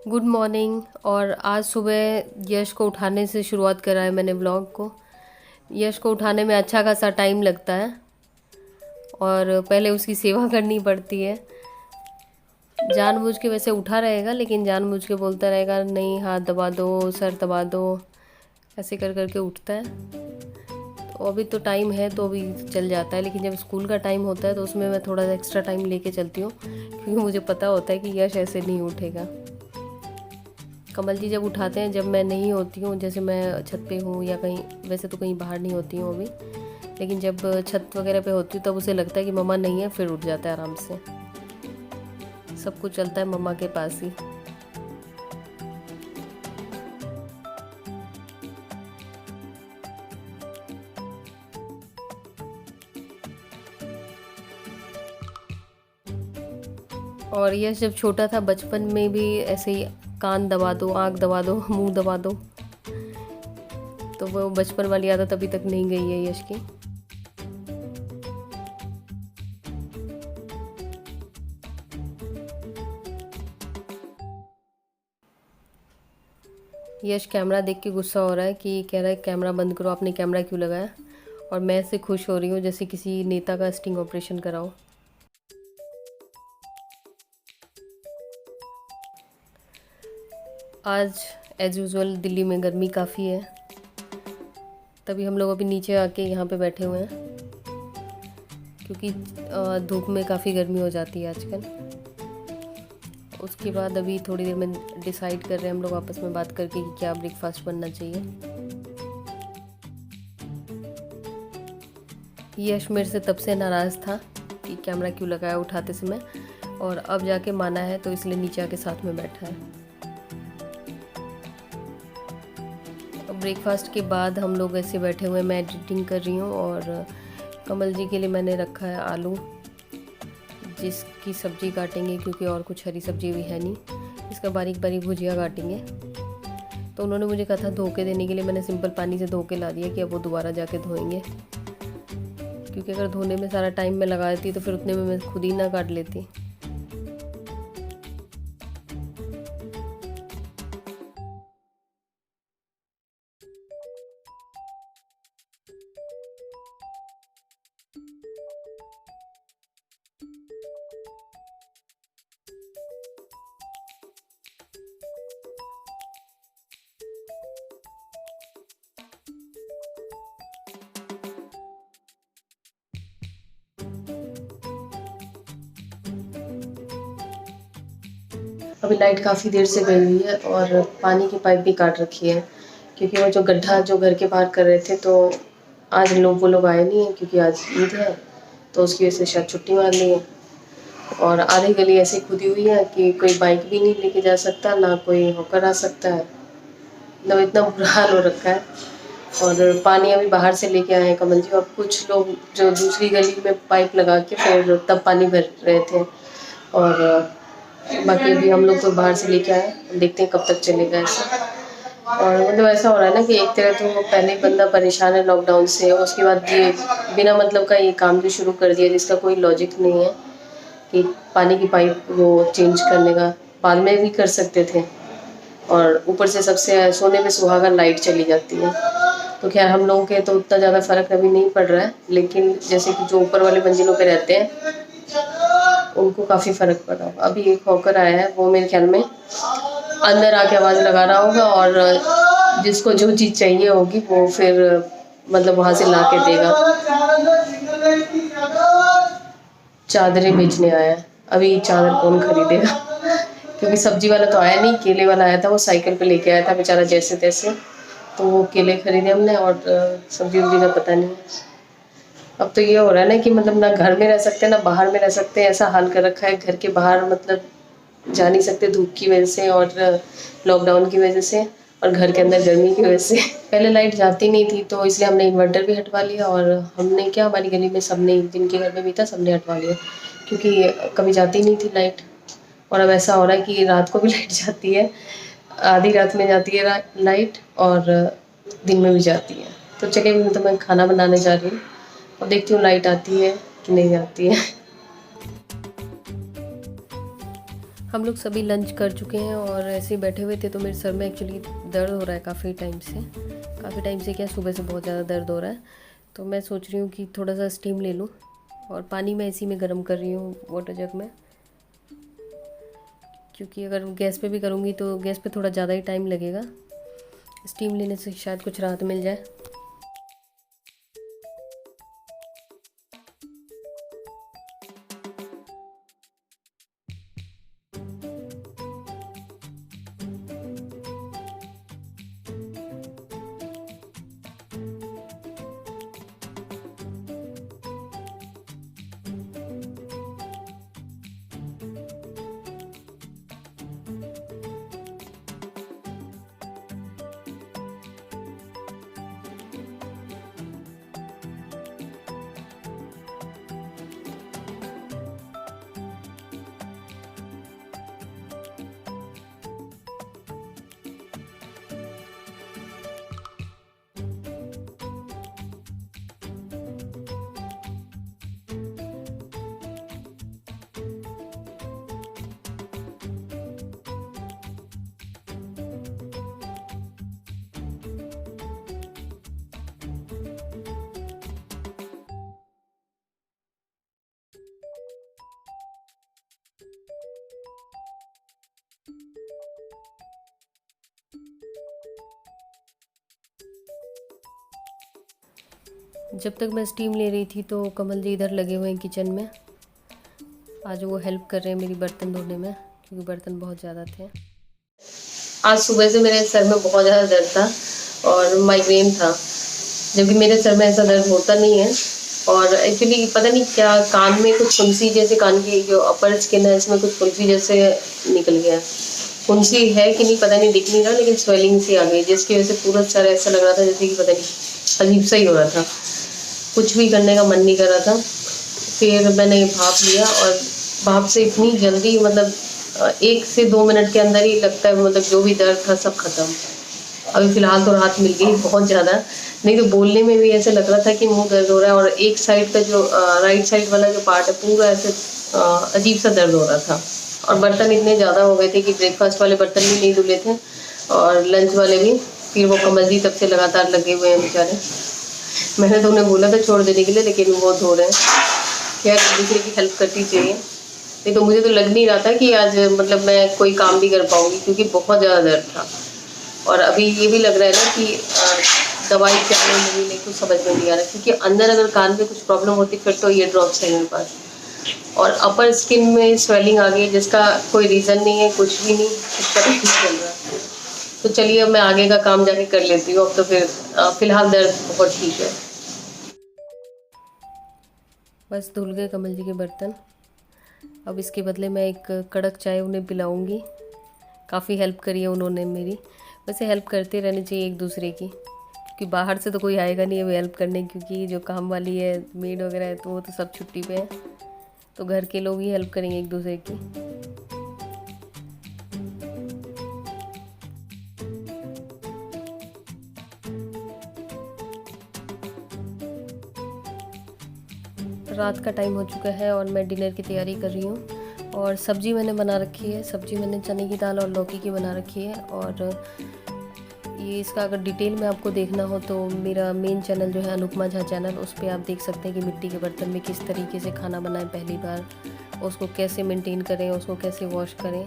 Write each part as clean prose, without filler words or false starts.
Good morning. और आज सुबह यश को उठाने से शुरुआत करा है मैंने व्लॉग को। यश को उठाने में अच्छा खासा टाइम लगता है और पहले उसकी सेवा करनी पड़ती है। जानबूझ के वैसे उठा रहेगा, लेकिन जानबूझ के बोलता रहेगा नहीं हाथ दबा दो, सर दबा दो, ऐसे कर करके उठता है। तो अभी तो टाइम है तो अभी चल जाता है, लेकिन जब स्कूल का टाइम होता है तो उसमें मैं थोड़ा एक्स्ट्रा टाइम लेके चलती हूँ, क्योंकि मुझे पता होता है कि यश ऐसे नहीं उठेगा। कमल जी जब उठाते हैं, जब मैं नहीं होती हूँ, जैसे मैं छत पे हूँ या कहीं, वैसे तो कहीं बाहर नहीं होती हूँ अभी, लेकिन जब छत वगैरह पे होती हूँ तब उसे लगता है कि मम्मा नहीं है, फिर उठ जाता है आराम से। सब कुछ चलता है मम्मा के पास ही। और यह जब छोटा था बचपन में भी ऐसे ही कान दबा दो, आँख दबा दो, मुंह दबा दो, तो वो बचपन वाली आदत अभी तक नहीं गई है यश की। यश कैमरा देख के गुस्सा हो रहा है कि कह रहा है कैमरा बंद करो, आपने कैमरा क्यों लगाया। और मैं इससे खुश हो रही हूँ जैसे किसी नेता का स्टिंग ऑपरेशन कराओ। आज एज यूज़ुअल दिल्ली में गर्मी काफ़ी है, तभी हम लोग अभी नीचे आके यहाँ पे बैठे हुए हैं, क्योंकि धूप में काफ़ी गर्मी हो जाती है आजकल। उसके बाद अभी थोड़ी देर में डिसाइड कर रहे हैं हम लोग आपस में बात करके कि क्या ब्रेकफास्ट बनना चाहिए। यश मेरे से तब से नाराज़ था कि कैमरा क्यों लगाया उठाते समय, और अब जाके माना है तो इसलिए नीचे आके साथ में बैठा है। ब्रेकफास्ट के बाद हम लोग ऐसे बैठे हुए, मैं एडिटिंग कर रही हूँ और कमल जी के लिए मैंने रखा है आलू, जिसकी सब्ज़ी काटेंगे क्योंकि और कुछ हरी सब्ज़ी भी है नहीं। इसका बारीक बारीक भुजिया काटेंगे। तो उन्होंने मुझे कहा था धो के देने के लिए, मैंने सिंपल पानी से धो के ला दिया कि अब वो दोबारा जाके धोएंगे, क्योंकि अगर धोने में सारा टाइम मैं लगा देती तो फिर उतने में मैं खुद ही ना काट लेती। अभी लाइट काफ़ी देर से गई हुई है और पानी की पाइप भी काट रखी है, क्योंकि वो जो गड्ढा जो घर के बाहर कर रहे थे, तो आज वो लोग आए नहीं हैं क्योंकि आज ईद है, तो उसकी वजह से शायद छुट्टी मार ली है। और आधी गली ऐसी खुदी हुई है कि कोई बाइक भी नहीं लेके जा सकता, ना कोई होकर आ सकता है। मतलब इतना बुरा हाल हो रखा है। और पानी अभी बाहर से लेके आए हैं कमल जी, और कुछ लोग जो दूसरी गली में पाइप लगा के फिर तब पानी भर रहे थे। और बाकी अभी हम लोग तो बाहर से लेके आए, देखते हैं कब तक चलेगा ऐसा। और मतलब ऐसा हो रहा है ना कि एक तरह तो पहले बंदा परेशान है लॉकडाउन से, उसके बाद ये बिना मतलब का ये काम भी शुरू कर दिया जिसका कोई लॉजिक नहीं है, कि पानी की पाइप वो चेंज करने का बाद में भी कर सकते थे। और ऊपर से सबसे सोने पे सुहागा लाइट चली जाती है। तो खैर हम लोगों के तो उतना ज़्यादा फर्क अभी नहीं पड़ रहा है, लेकिन जैसे कि जो ऊपर वाले मंजिलों पे रहते हैं उनको काफ़ी फ़र्क पड़ा होगा। अभी एक हॉकर आया है, वो मेरे ख्याल में अंदर आके आवाज़ लगा रहा होगा, और जिसको जो चीज़ चाहिए होगी वो फिर मतलब वहाँ से ला के देगा। चादरें बेचने आया है, अभी चादर कौन खरीदेगा, क्योंकि सब्जी वाला तो आया नहीं, केले वाला आया था, वो साइकिल पे लेके आया था बेचारा जैसे तैसे, तो वो केले खरीदे हमने, और सब्जी वब्जी का पता नहीं। अब तो ये हो रहा है ना कि मतलब ना घर में रह सकते ना बाहर में रह सकते, ऐसा हाल कर रखा है। घर के बाहर मतलब जा नहीं सकते धूप की वजह से और लॉकडाउन की वजह से, और घर के अंदर गर्मी की वजह से। पहले लाइट जाती नहीं थी तो इसलिए हमने इन्वर्टर भी हटवा लिया, और हमने क्या, हमारी गली में सबने, जिनके घर में भी था सबने हटवा लिया, क्योंकि कभी जाती नहीं थी लाइट। और अब ऐसा हो रहा है कि रात को भी लाइट जाती है, आधी रात में जाती है लाइट, और दिन में भी जाती है। तो चलिए तो मैं खाना बनाने जा रही हूँ, अब देखती हूँ लाइट आती है कि नहीं आती है। हम लोग सभी लंच कर चुके हैं और ऐसे ही बैठे हुए थे, तो मेरे सर में एक्चुअली दर्द हो रहा है काफ़ी टाइम से क्या, सुबह से बहुत ज़्यादा दर्द हो रहा है। तो मैं सोच रही हूँ कि थोड़ा सा स्टीम ले लूँ, और पानी मैं इसी में गर्म कर रही हूँ वाटर जग में, क्योंकि अगर गैस पे भी करूँगी तो गैस पे थोड़ा ज़्यादा ही टाइम लगेगा। स्टीम लेने से शायद कुछ राहत मिल जाए। जब तक मैं स्टीम ले रही थी तो कमल जी इधर लगे हुए हैं किचन में। आज वो हेल्प कर रहे हैं मेरी बर्तन धोने में, क्योंकि बर्तन बहुत ज़्यादा थे। आज सुबह से मेरे सर में बहुत ज़्यादा दर्द था और माइग्रेन था, जबकि मेरे सर में ऐसा दर्द होता नहीं है। और एक्चुअली पता नहीं क्या, कान में कुछ फुंसी जैसे, कान की जो अपर स्किन है इसमें कुछ फुंसी जैसे निकल गया। फुंसी है कि नहीं पता नहीं, दिख नहीं रहा, लेकिन स्वेलिंग सी आ गई, जिसकी वजह से पूरा सर ऐसा लग रहा था जैसे कि पता नहीं अजीब सा ही हो रहा था, कुछ भी करने का मन नहीं कर रहा था। फिर मैंने भाप लिया, और भाप से इतनी जल्दी, मतलब 1 से 2 मिनट के अंदर ही लगता है, मतलब जो भी दर्द था सब खत्म। अभी फ़िलहाल तो राहत मिल गई बहुत ज़्यादा, नहीं तो बोलने में भी ऐसे लग रहा था कि मुंह दर्द हो रहा है, और एक साइड का जो राइट साइड वाला जो पार्ट है पूरा ऐसे अजीब सा दर्द हो रहा था। और बर्तन इतने ज़्यादा हो गए थे कि ब्रेकफास्ट वाले बर्तन भी नहीं धुले थे, और लंच वाले भी। फिर वो कमल जी तब से लगातार लगे हुए हैं बेचारे। मैंने तो उन्हें बोला था छोड़ देने के लिए, लेकिन वो धो रहे हैं। खैर, दूसरे की हेल्प करनी चाहिए, नहीं तो मुझे तो लग नहीं रहा था कि आज मतलब मैं कोई काम भी कर पाऊंगी, क्योंकि बहुत ज़्यादा दर्द था। और अभी ये भी लग रहा है ना कि दवाई क्या नहीं कुछ समझ में नहीं आ रहा, क्योंकि अंदर अगर कान में कुछ प्रॉब्लम होती फिर तो ये ड्रॉप्स है मेरे पास। और अपर स्किन में स्वेलिंग आ गई, जिसका कोई रीज़न नहीं है, कुछ भी नहीं, कुछ पता नहीं चल रहा। तो चलिए अब मैं आगे का काम जाके कर लेती हूँ। अब तो फिर फ़िलहाल दर्द बहुत ठीक है। बस धुल गए कमल जी के बर्तन। अब इसके बदले मैं एक कड़क चाय उन्हें पिलाऊंगी। काफ़ी हेल्प करी है उन्होंने मेरी। वैसे हेल्प करते रहनी चाहिए एक दूसरे की, क्योंकि बाहर से तो कोई आएगा नहीं है हेल्प करने, क्योंकि जो काम वाली है, मेड वगैरह है, तो वो तो सब छुट्टी पे है, तो घर के लोग ही हेल्प करेंगे एक दूसरे की। रात का टाइम हो चुका है और मैं डिनर की तैयारी कर रही हूँ। और सब्ज़ी मैंने बना रखी है, सब्ज़ी मैंने चने की दाल और लौकी की बना रखी है। और ये इसका अगर डिटेल में आपको देखना हो तो मेरा मेन चैनल जो है अनुपमा झा चैनल, उस पर आप देख सकते हैं कि मिट्टी के बर्तन में किस तरीके से खाना बनाएं पहली बार, उसको कैसे मेंटेन करें, उसको कैसे वॉश करें,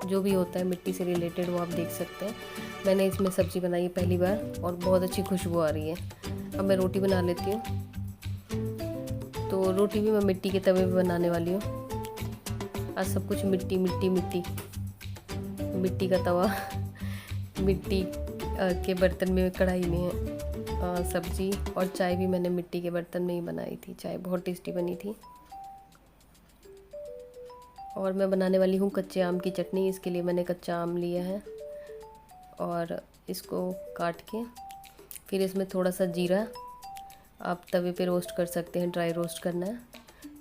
जो भी होता है मिट्टी से रिलेटेड वो आप देख सकते हैं। मैंने इसमें सब्ज़ी बनाई है पहली बार और बहुत अच्छी खुशबू आ रही है। अब मैं रोटी बना लेती हूँ। तो रोटी भी मैं मिट्टी के तवे पे बनाने वाली हूँ। आज सब कुछ मिट्टी मिट्टी मिट्टी, मिट्टी का तवा मिट्टी के बर्तन में, कढ़ाई में सब्ज़ी, और चाय भी मैंने मिट्टी के बर्तन में ही बनाई थी। चाय बहुत टेस्टी बनी थी। और मैं बनाने वाली हूँ कच्चे आम की चटनी। इसके लिए मैंने कच्चा आम लिया है और इसको काट के फिर इसमें थोड़ा सा जीरा आप तवे पे रोस्ट कर सकते हैं, ड्राई रोस्ट करना है।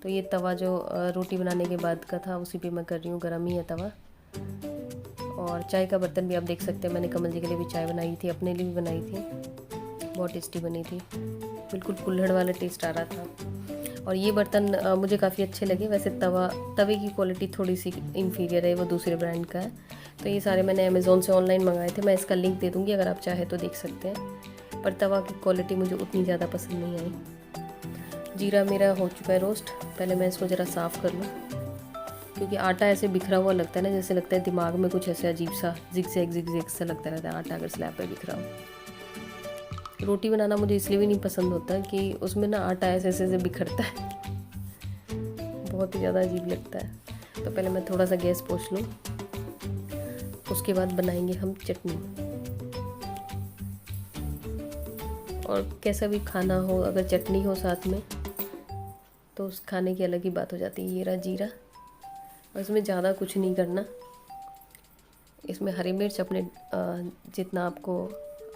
तो ये तवा जो रोटी बनाने के बाद का था उसी पे मैं कर रही हूँ, गर्म ही है तवा। और चाय का बर्तन भी आप देख सकते हैं, मैंने कमल जी के लिए भी चाय बनाई थी, अपने लिए भी बनाई थी, बहुत टेस्टी बनी थी, बिल्कुल कुल्हड़ वाला टेस्ट आ रहा था। और ये बर्तन मुझे काफ़ी अच्छे लगे। वैसे तवे की क्वालिटी थोड़ी सी इन्फीरियर है, वो दूसरे ब्रांड का है। तो ये सारे मैंने अमेज़ोन से ऑनलाइन मंगाए थे, मैं इसका लिंक दे दूँगी, अगर आप चाहे तो देख सकते हैं। पर तवा की क्वालिटी मुझे उतनी ज़्यादा पसंद नहीं आई। जीरा मेरा हो चुका है रोस्ट, पहले मैं इसको ज़रा साफ़ कर लूँ, क्योंकि आटा ऐसे बिखरा हुआ लगता है ना, जैसे लगता है दिमाग में कुछ ऐसे अजीब सा जिग सा लगता रहता है आटा अगर स्लैब पे बिखरा हो। रोटी बनाना मुझे इसलिए भी नहीं पसंद होता कि उसमें ना आटा ऐसे ऐसे बिखरता है, बहुत ही ज़्यादा अजीब लगता है। तो पहले मैं थोड़ा सा गैस पोंछ लूँ, उसके बाद बनाएंगे हम चटनी। और कैसा भी खाना हो, अगर चटनी हो साथ में तो उस खाने की अलग ही बात हो जाती है। ये रहा जीरा, और इसमें ज़्यादा कुछ नहीं करना। इसमें हरी मिर्च अपने जितना आपको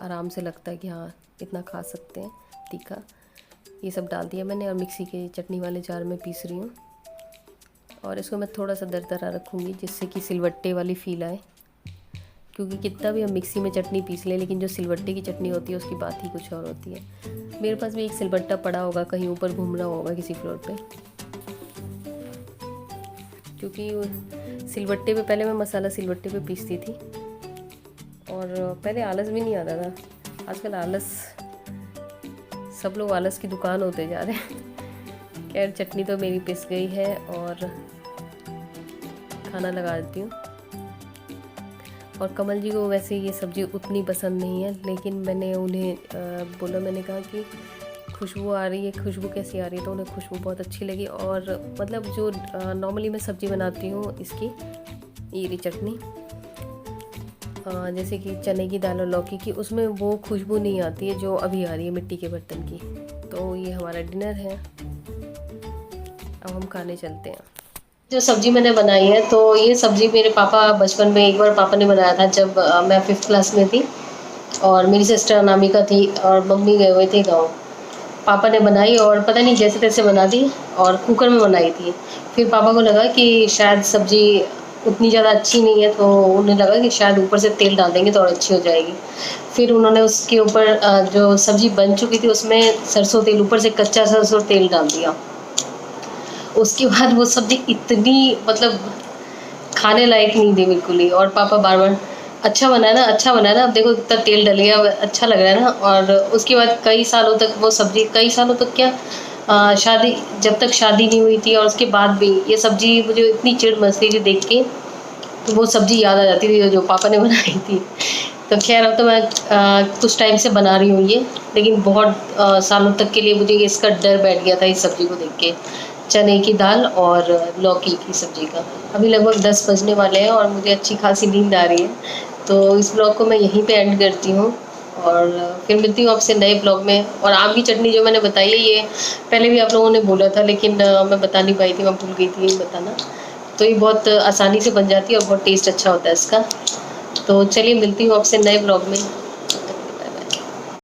आराम से लगता है कि हाँ इतना खा सकते हैं तीखा, ये सब डाल दिया मैंने, और मिक्सी के चटनी वाले जार में पीस रही हूँ। और इसको मैं थोड़ा सा दरदरा रखूँगी, जिससे कि सिलवट्टे वाली फील आए, क्योंकि कितना भी हम मिक्सी में चटनी पीस लें, लेकिन जो सिलवट्टे की चटनी होती है उसकी बात ही कुछ और होती है। मेरे पास भी एक सिलवट्टा पड़ा होगा, कहीं ऊपर घूम रहा होगा किसी फ्लोर पे, क्योंकि सिलवट्टे पे पहले मैं मसाला सिलवट्टे पे पीसती थी, और पहले आलस भी नहीं आता था। आजकल आलस, सब लोग आलस की दुकान होते जा रहे हैं। खैर चटनी तो मेरी पिस गई है, और खाना लगा देती हूँ। और कमल जी को वैसे ये सब्ज़ी उतनी पसंद नहीं है, लेकिन मैंने उन्हें बोला, मैंने कहा कि खुशबू आ रही है, खुशबू कैसी आ रही है, तो उन्हें खुशबू बहुत अच्छी लगी। और मतलब जो नॉर्मली मैं सब्ज़ी बनाती हूँ इसकी, ये चटनी, जैसे कि चने की दाल और लौकी की, उसमें वो खुशबू नहीं आती है जो अभी आ रही है मिट्टी के बर्तन की। तो ये हमारा डिनर है, अब हम खाने चलते हैं। जो सब्ज़ी मैंने बनाई है, तो ये सब्ज़ी मेरे पापा बचपन में एक बार पापा ने बनाया था, जब मैं 5th क्लास में थी, और मेरी सिस्टर अनामिका थी, और मम्मी गए हुए थे गाँव। पापा ने बनाई और पता नहीं जैसे तैसे बना दी, और कुकर में बनाई थी। फिर पापा को लगा कि शायद सब्ज़ी उतनी ज़्यादा अच्छी नहीं है, तो उन्हें लगा कि शायद ऊपर से तेल डाल देंगे तो और अच्छी हो जाएगी। फिर उन्होंने उसके ऊपर जो सब्ज़ी बन चुकी थी उसमें सरसों तेल, ऊपर से कच्चा सरसों तेल डाल दिया। उसके बाद वो सब्ज़ी इतनी मतलब खाने लायक नहीं थी बिल्कुल ही, और पापा बार बार अच्छा बना है ना, अच्छा बना है ना, अब देखो कितना तेल डल गया, अच्छा लग रहा है ना। और उसके बाद कई सालों तक वो सब्ज़ी, कई सालों तक क्या, शादी, जब तक शादी नहीं हुई थी और उसके बाद भी ये सब्ज़ी मुझे इतनी चिढ़ मचती थी देख के, तो वो सब्ज़ी याद आ जाती थी जो पापा ने बनाई थी। तो खैर अब तो मैं कुछ टाइम से बना रही हूँ ये, लेकिन बहुत सालों तक के लिए मुझे इसका डर बैठ गया था इस सब्ज़ी को देख के, चने की दाल और लौकी की सब्ज़ी का। अभी लगभग 10 बजने वाले हैं और मुझे अच्छी खासी नींद आ रही है, तो इस ब्लॉग को मैं यहीं पे एंड करती हूँ, और फिर मिलती हूँ आपसे नए ब्लॉग में। और आम की चटनी जो मैंने बताई है, ये पहले भी आप लोगों ने बोला था, लेकिन मैं बता नहीं पाई थी, मैं भूल गई थी बताना। तो ये बहुत आसानी से बन जाती है और बहुत टेस्ट अच्छा होता है इसका। तो चलिए मिलती हूँ आपसे नए ब्लॉग में।